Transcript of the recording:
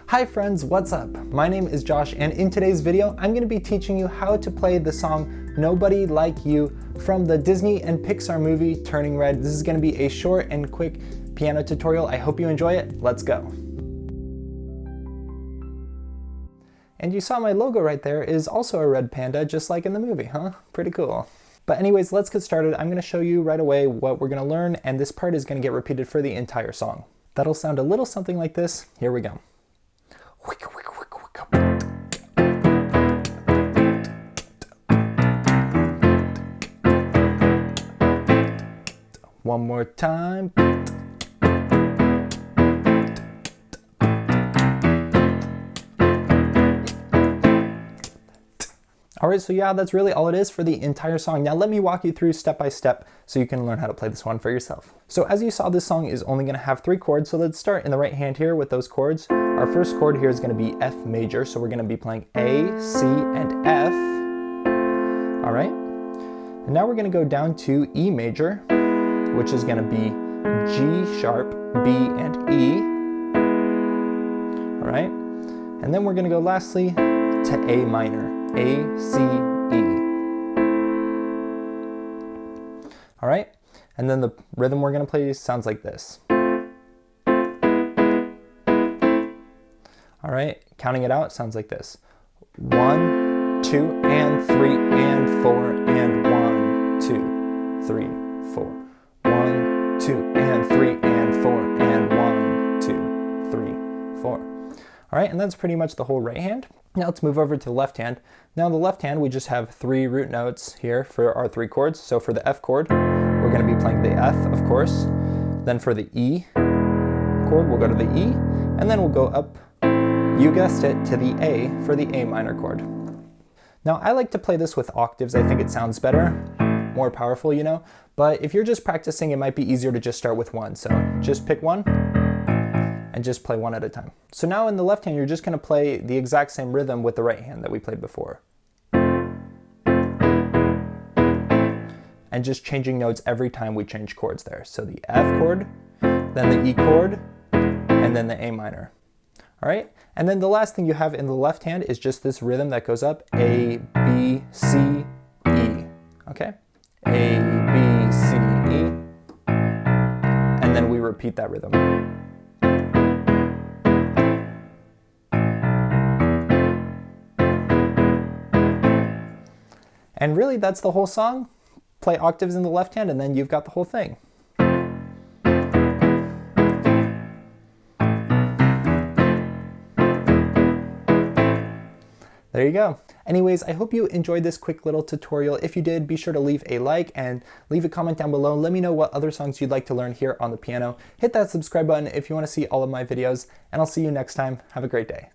Hi friends, what's up? My name is Josh, and in today's video, I'm gonna be teaching you how to play the song Nobody Like You from the Disney and Pixar movie Turning Red. This is gonna be a short and quick piano tutorial. I hope you enjoy it. Let's go. And you saw my logo right there is also a red panda, just like in the movie, huh? Pretty cool. But anyways, let's get started. I'm gonna show you right away what we're gonna learn, and this part is gonna get repeated for the entire song. That'll sound a little something like this. Here we go. One more time. All right, so yeah, that's really all it is for the entire song. Now let me walk you through step by step so you can learn how to play this one for yourself. So as you saw, this song is only gonna have 3 chords, so let's start in the right hand here with those chords. Our first chord here is gonna be F major, so we're gonna be playing A, C, and F. All right, and now we're gonna go down to E major, which is gonna be G sharp, B, and E. All right, and then we're gonna go lastly to A minor, A, C, E. All right, and then the rhythm we're gonna play sounds like this. All right, counting it out sounds like this. 1, 2, and 3, and 4, and 1, 2, 3, 4. 1, 2, and 3, and 4, and 1, 2, 3, 4. All right, and that's pretty much the whole right hand. Now let's move over to the left hand. Now in the left hand, we just have 3 root notes here for our 3 chords. So for the F chord, we're gonna be playing the F, of course. Then for the E chord, we'll go to the E, and then we'll go up, you guessed it, to the A for the A minor chord. Now I like to play this with octaves. I think it sounds better, more powerful, you know, but if you're just practicing, it might be easier to just start with one. So just pick one and just play one at a time. So now in the left hand, you're just gonna play the exact same rhythm with the right hand that we played before. And just changing notes every time we change chords there. So the F chord, then the E chord, and then the A minor. All right, and then the last thing you have in the left hand is just this rhythm that goes up, A, B, C, E, okay? A, B, C, E, and then we repeat that rhythm. And really, that's the whole song. Play octaves in the left hand, and then you've got the whole thing. There you go. Anyways, I hope you enjoyed this quick little tutorial. If you did, be sure to leave a like and leave a comment down below. Let me know what other songs you'd like to learn here on the piano. Hit that subscribe button if you want to see all of my videos, and I'll see you next time. Have a great day.